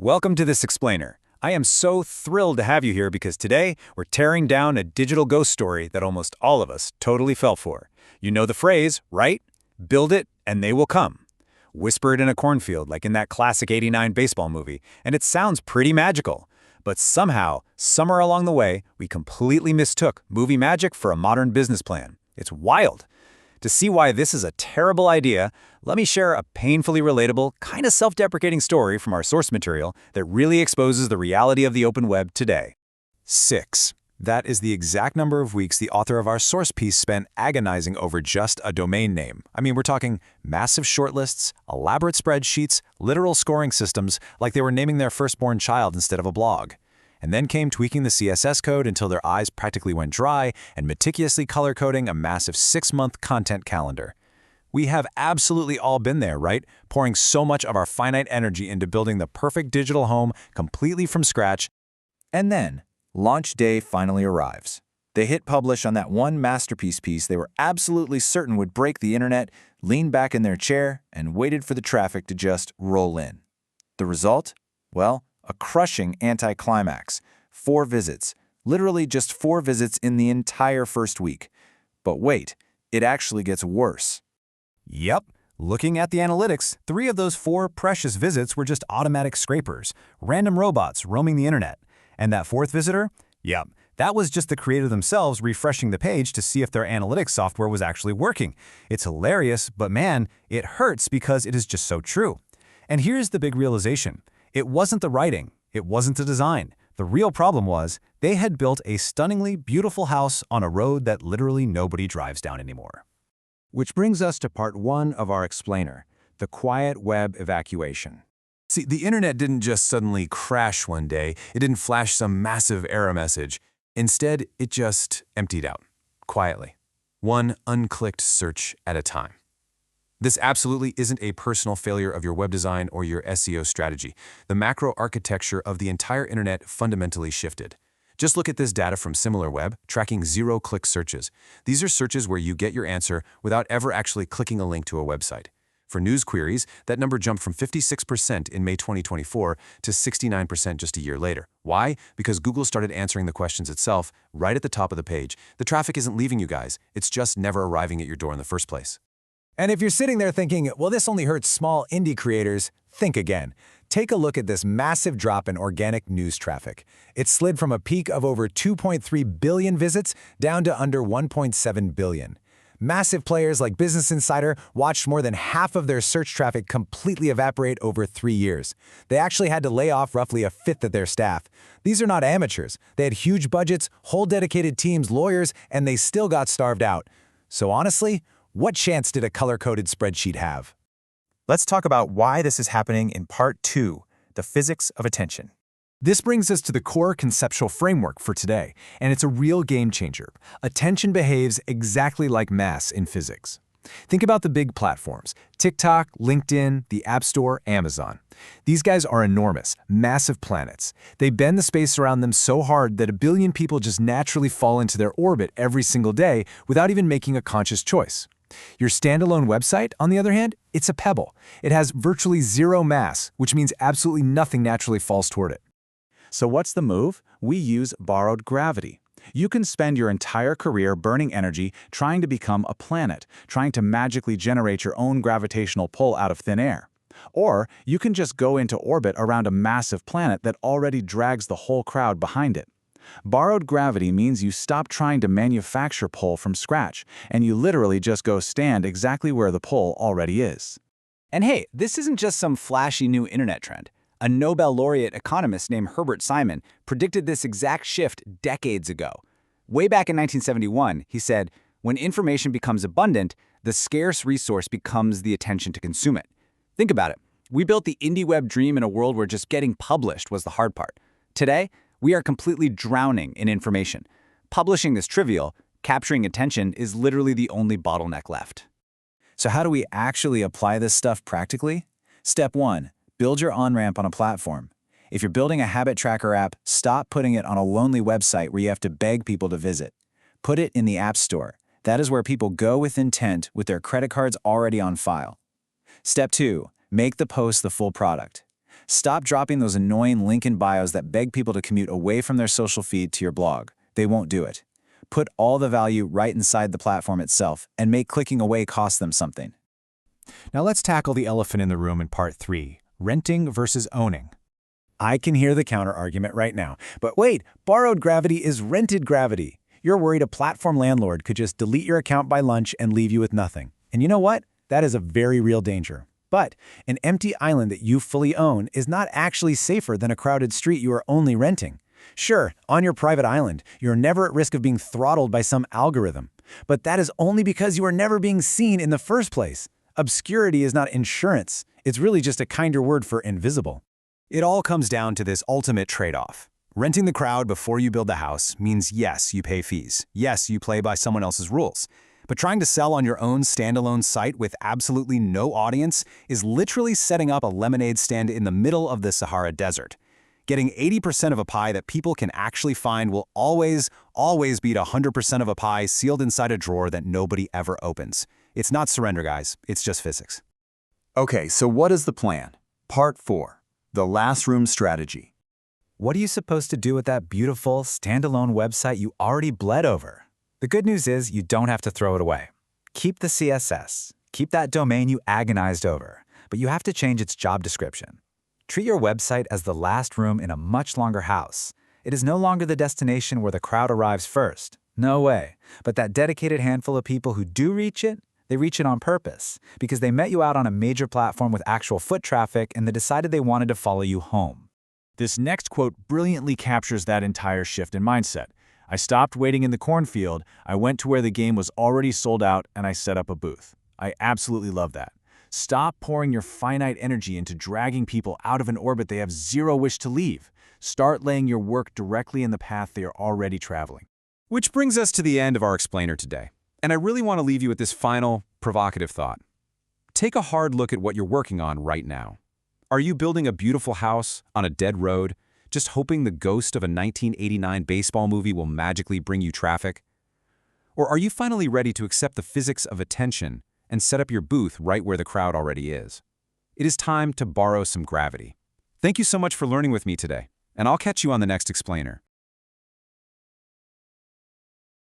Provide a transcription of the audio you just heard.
Welcome to this explainer. I am so thrilled to have you here because today we're tearing down a digital ghost story that almost all of us totally fell for. You know the phrase, right? Build it and they will come. Whisper it in a cornfield like in that classic '89 baseball movie, and it sounds pretty magical. But somehow, somewhere along the way, we completely mistook movie magic for a modern business plan. It's wild. To see why this is a terrible idea, let me share a painfully relatable, kind of self-deprecating story from our source material that really exposes the reality of the open web today. 6. That is the exact number of weeks the author of our source piece spent agonizing over just a domain name. I mean, we're talking massive shortlists, elaborate spreadsheets, literal scoring systems, like they were naming their firstborn child instead of a blog. And then came tweaking the CSS code until their eyes practically went dry and meticulously color-coding a massive 6-month content calendar. We have absolutely all been there, right? Pouring so much of our finite energy into building the perfect digital home completely from scratch. And then, launch day finally arrives. They hit publish on that one masterpiece piece they were absolutely certain would break the internet, leaned back in their chair, and waited for the traffic to just roll in. The result? Well, a crushing anticlimax. 4 visits. Literally just 4 visits in the entire first week. But wait, it actually gets worse. Yep. Looking at the analytics, 3 of those 4 precious visits were just automatic scrapers, random robots roaming the internet. And that 4th visitor? Yep. That was just the creator themselves refreshing the page to see if their analytics software was actually working. It's hilarious, but man, it hurts because it is just so true. And here's the big realization. It wasn't the writing. It wasn't the design. The real problem was they had built a stunningly beautiful house on a road that literally nobody drives down anymore. Which brings us to part 1 of our explainer, the quiet web evacuation. See, the internet didn't just suddenly crash one day. It didn't flash some massive error message. Instead, it just emptied out, quietly, one unclicked search at a time. This absolutely isn't a personal failure of your web design or your SEO strategy. The macro architecture of the entire internet fundamentally shifted. Just look at this data from SimilarWeb, tracking 0-click searches. These are searches where you get your answer without ever actually clicking a link to a website. For news queries, that number jumped from 56% in May 2024 to 69% just a year later. Why? Because Google started answering the questions itself right at the top of the page. The traffic isn't leaving you guys. It's just never arriving at your door in the first place. And if you're sitting there thinking, well, this only hurts small indie creators, think again. Take a look at this massive drop in organic news traffic. It slid from a peak of over 2.3 billion visits down to under 1.7 billion. Massive players like Business Insider watched more than half of their search traffic completely evaporate over 3 years. They actually had to lay off roughly a fifth of their staff. These are not amateurs. They had huge budgets, whole dedicated teams, lawyers, and they still got starved out. So honestly, what chance did a color-coded spreadsheet have? Let's talk about why this is happening in part 2, the physics of attention. This brings us to the core conceptual framework for today, and it's a real game changer. Attention behaves exactly like mass in physics. Think about the big platforms: TikTok, LinkedIn, the App Store, Amazon. These guys are enormous, massive planets. They bend the space around them so hard that a billion people just naturally fall into their orbit every single day without even making a conscious choice. Your standalone website, on the other hand, it's a pebble. It has virtually zero mass, which means absolutely nothing naturally falls toward it. So what's the move? We use borrowed gravity. You can spend your entire career burning energy trying to become a planet, trying to magically generate your own gravitational pull out of thin air. Or you can just go into orbit around a massive planet that already drags the whole crowd behind it. Borrowed gravity means you stop trying to manufacture pull from scratch, and you literally just go stand exactly where the pull already is. And hey, this isn't just some flashy new internet trend. A Nobel laureate economist named Herbert Simon predicted this exact shift decades ago. Way back in 1971, he said, "When information becomes abundant, the scarce resource becomes the attention to consume it." Think about it. We built the indie web dream in a world where just getting published was the hard part. Today, we are completely drowning in information. Publishing is trivial. Capturing attention is literally the only bottleneck left. So how do we actually apply this stuff practically? Step 1. Build your on-ramp on a platform. If you're building a habit tracker app, stop putting it on a lonely website where you have to beg people to visit. Put it in the App Store. That is where people go with intent with their credit cards already on file. Step 2. Make the post the full product. Stop dropping those annoying link in bios that beg people to commute away from their social feed to your blog. They won't do it. Put all the value right inside the platform itself and make clicking away cost them something. Now let's tackle the elephant in the room in part 3, renting versus owning. I can hear the counter-argument right now. But wait, borrowed gravity is rented gravity. You're worried a platform landlord could just delete your account by lunch and leave you with nothing. And you know what? That is a very real danger. But an empty island that you fully own is not actually safer than a crowded street you are only renting. Sure, on your private island, you're never at risk of being throttled by some algorithm. But that is only because you are never being seen in the first place. Obscurity is not insurance. It's really just a kinder word for invisible. It all comes down to this ultimate trade-off. Renting the crowd before you build the house means yes, you pay fees. Yes, you play by someone else's rules. But trying to sell on your own standalone site with absolutely no audience is literally setting up a lemonade stand in the middle of the Sahara Desert. Getting 80% of a pie that people can actually find will always beat 100% of a pie sealed inside a drawer that nobody ever opens. It's not surrender, guys. It's just physics. Okay, so what is the plan? Part 4. The last room strategy. What are you supposed to do with that beautiful, standalone website you already bled over? The good news is you don't have to throw it away. Keep the CSS. Keep that domain you agonized over, but you have to change its job description. Treat your website as the last room in a much longer house. It is no longer the destination where the crowd arrives first. No way. But that dedicated handful of people who do reach it, they reach it on purpose, because they met you out on a major platform with actual foot traffic and they decided they wanted to follow you home. This next quote brilliantly captures that entire shift in mindset. I stopped waiting in the cornfield, I went to where the game was already sold out, and I set up a booth. I absolutely love that. Stop pouring your finite energy into dragging people out of an orbit they have zero wish to leave. Start laying your work directly in the path they are already traveling. Which brings us to the end of our explainer today. And I really want to leave you with this final, provocative thought. Take a hard look at what you're working on right now. Are you building a beautiful house on a dead road, just hoping the ghost of a 1989 baseball movie will magically bring you traffic? Or are you finally ready to accept the physics of attention and set up your booth right where the crowd already is? It is time to borrow some gravity. Thank you so much for learning with me today, and I'll catch you on the next explainer.